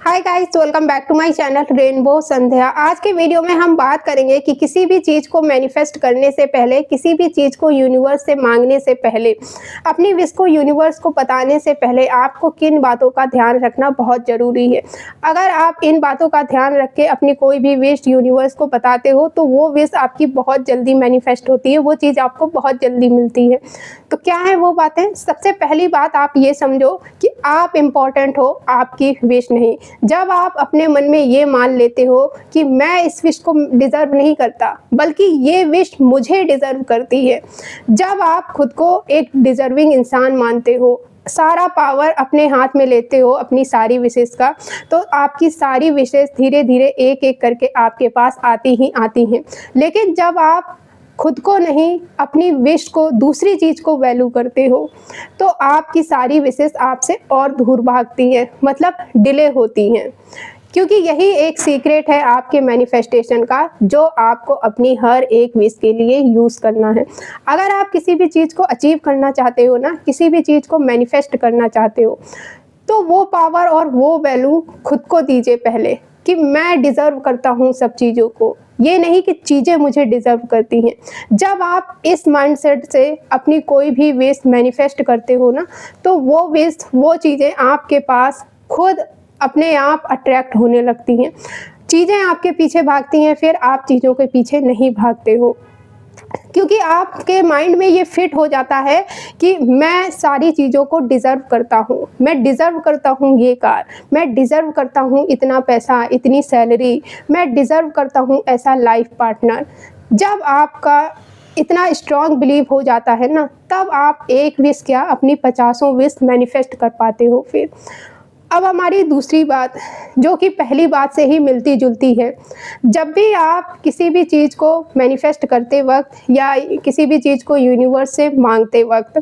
Hi guys, welcome back to my channel Rainbow Sandhya. आज के video में हम बात करेंगे कि किसी भी चीज़ को मैनिफेस्ट करने से पहले, किसी भी चीज़ को यूनिवर्स से मांगने से पहले, अपनी विश को यूनिवर्स को बताने से पहले आपको किन बातों का ध्यान रखना बहुत ज़रूरी है। अगर आप इन बातों का ध्यान रख के अपनी कोई भी विश यूनिवर्स को बताते हो तो वो विश आपकी बहुत जल्दी मैनिफेस्ट होती है, वो चीज़ आपको बहुत जल्दी मिलती है। तो क्या है वो बातें? सबसे पहली बात आप ये समझो कि आप इम्पोर्टेंट हो, आपकी विश नहीं। जब आप अपने मन में ये मान लेते हो कि मैं इस विश को डिज़र्व नहीं करता, बल्कि ये विश मुझे डिज़र्व करती है, जब आप खुद को एक डिज़र्विंग इंसान मानते हो, सारा पावर अपने हाथ में लेते हो अपनी सारी विशेष का, तो आपकी सारी विशेष धीरे धीरे एक एक करके आपके पास आती ही आती हैं। लेकिन जब आप खुद को नहीं, अपनी विश को, दूसरी चीज़ को वैल्यू करते हो तो आपकी सारी विशेष आपसे और दूर भागती हैं, मतलब डिले होती हैं। क्योंकि यही एक सीक्रेट है आपके मैनिफेस्टेशन का, जो आपको अपनी हर एक विश के लिए यूज़ करना है। अगर आप किसी भी चीज़ को अचीव करना चाहते हो ना, किसी भी चीज़ को मैनिफेस्ट करना चाहते हो, तो वो पावर और वो वैल्यू खुद को दीजिए पहले, कि मैं डिज़र्व करता हूँ सब चीज़ों को, ये नहीं कि चीज़ें मुझे डिज़र्व करती हैं। जब आप इस माइंडसेट से अपनी कोई भी विश मैनिफेस्ट करते हो ना, तो वो विश, वो चीज़ें आपके पास खुद अपने आप अट्रैक्ट होने लगती हैं। चीज़ें आपके पीछे भागती हैं, फिर आप चीज़ों के पीछे नहीं भागते हो, क्योंकि आपके माइंड में ये फिट हो जाता है कि मैं सारी चीज़ों को डिज़र्व करता हूँ, मैं डिज़र्व करता हूँ ये कार, मैं डिज़र्व करता हूँ इतना पैसा, इतनी सैलरी, मैं डिज़र्व करता हूँ ऐसा लाइफ पार्टनर। जब आपका इतना स्ट्रॉन्ग बिलीव हो जाता है ना, तब आप एक विश क्या, अपनी 50 विश मैनिफेस्ट कर पाते हो। फिर अब हमारी दूसरी बात, जो कि पहली बात से ही मिलती जुलती है, जब भी आप किसी भी चीज़ को मैनिफेस्ट करते वक्त या किसी भी चीज़ को यूनिवर्स से मांगते वक्त,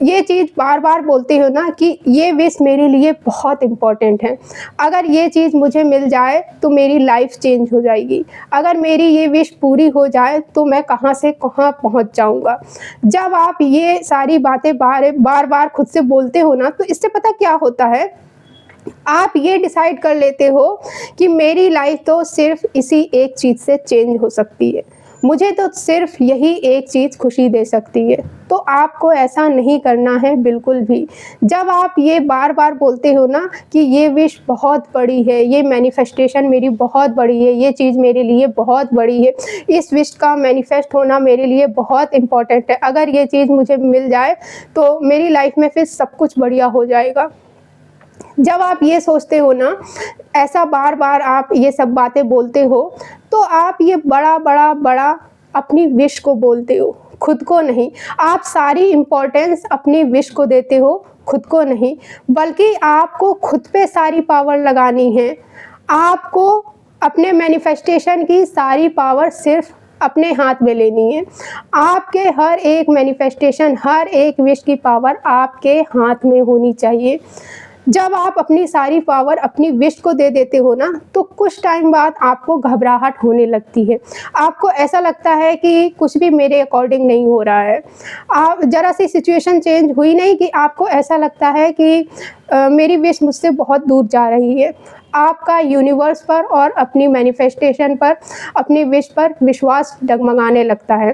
ये चीज़ बार बार बोलते हो ना कि ये विश मेरे लिए बहुत इम्पोर्टेंट है, अगर ये चीज़ मुझे मिल जाए तो मेरी लाइफ चेंज हो जाएगी, अगर मेरी ये विश पूरी हो जाए तो मैं कहाँ से कहाँ पहुँच जाऊँगा। जब आप ये सारी बातें बार बार खुद से बोलते हो ना, तो इससे पता क्या होता है, आप ये डिसाइड कर लेते हो कि मेरी लाइफ तो सिर्फ इसी एक चीज़ से चेंज हो सकती है, मुझे तो सिर्फ यही एक चीज़ खुशी दे सकती है। तो आपको ऐसा नहीं करना है बिल्कुल भी। जब आप ये बार बार बोलते हो ना कि ये विश बहुत बड़ी है, ये मैनिफेस्टेशन मेरी बहुत बड़ी है, ये चीज़ मेरे लिए बहुत बड़ी है, इस विश का मैनिफेस्ट होना मेरे लिए बहुत इम्पोर्टेंट है, अगर ये चीज़ मुझे मिल जाए तो मेरी लाइफ में फिर सब कुछ बढ़िया हो जाएगा। जब आप ये सोचते हो ना, ऐसा बार बार आप ये सब बातें बोलते हो, तो आप ये बड़ा अपनी विश को बोलते हो, खुद को नहीं। आप सारी इम्पोर्टेंस अपनी विश को देते हो, खुद को नहीं, बल्कि आपको खुद पे सारी पावर लगानी है। आपको अपने मैनिफेस्टेशन की सारी पावर सिर्फ अपने हाथ में लेनी है। आपके हर एक मैनिफेस्टेशन, हर एक विश की पावर आपके हाथ में होनी चाहिए। जब आप अपनी सारी पावर अपनी विश को दे देते हो ना, तो कुछ टाइम बाद आपको घबराहट होने लगती है, आपको ऐसा लगता है कि कुछ भी मेरे अकॉर्डिंग नहीं हो रहा है। आप ज़रा सी सिचुएशन चेंज हुई नहीं कि आपको ऐसा लगता है कि मेरी विश मुझसे बहुत दूर जा रही है। आपका यूनिवर्स पर और अपनी मैनिफेस्टेशन पर, अपनी विश पर विश्वास डगमगाने लगता है।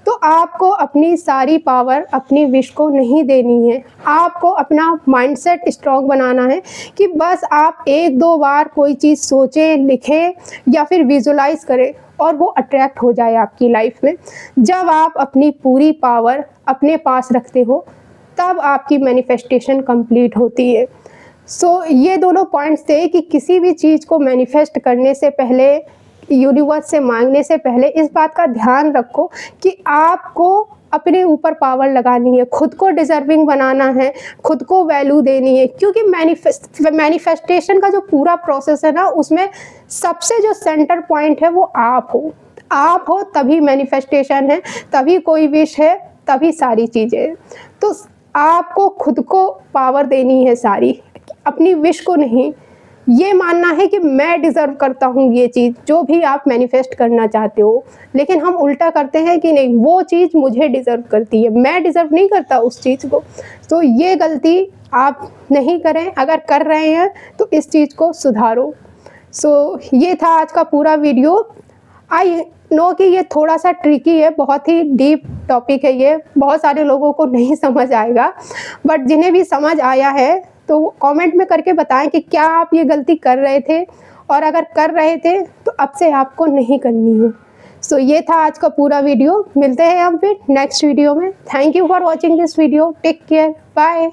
तो आपको अपनी सारी पावर अपनी विश को नहीं देनी है, आपको अपना माइंडसेट स्ट्रॉन्ग बनाना है कि बस आप 1-2 बार कोई चीज़ सोचें, लिखें या फिर विजुलाइज़ करें और वो अट्रैक्ट हो जाए आपकी लाइफ में। जब आप अपनी पूरी पावर अपने पास रखते हो, तब आपकी मैनिफेस्टेशन कंप्लीट होती है। ये दोनों पॉइंट्स थे कि किसी भी चीज़ को मैनिफेस्ट करने से पहले, यूनिवर्स से मांगने से पहले, इस बात का ध्यान रखो कि आपको अपने ऊपर पावर लगानी है, खुद को डिज़र्विंग बनाना है, खुद को वैल्यू देनी है। क्योंकि मैनिफेस्टेशन का जो पूरा प्रोसेस है ना, उसमें सबसे जो सेंटर पॉइंट है वो आप हो। आप हो तभी मैनिफेस्टेशन है, तभी कोई विश है, तभी सारी चीज़ें। तो आपको खुद को पावर देनी है सारी, अपनी विश को नहीं। ये मानना है कि मैं डिज़र्व करता हूँ ये चीज़, जो भी आप मैनिफेस्ट करना चाहते हो। लेकिन हम उल्टा करते हैं कि नहीं, वो चीज़ मुझे डिज़र्व करती है, मैं डिज़र्व नहीं करता उस चीज़ को। तो ये गलती आप नहीं करें, अगर कर रहे हैं तो इस चीज़ को सुधारो। ये था आज का पूरा वीडियो। आई नो कि ये थोड़ा सा ट्रिकी है, बहुत ही डीप टॉपिक है ये, बहुत सारे लोगों को नहीं समझ आएगा, बट जिन्हें भी समझ आया है तो कमेंट में करके बताएं कि क्या आप ये गलती कर रहे थे, और अगर कर रहे थे तो अब से आपको नहीं करनी है। ये था आज का पूरा वीडियो। मिलते हैं हम फिर नेक्स्ट वीडियो में। Thank you for watching this video. Take care, bye.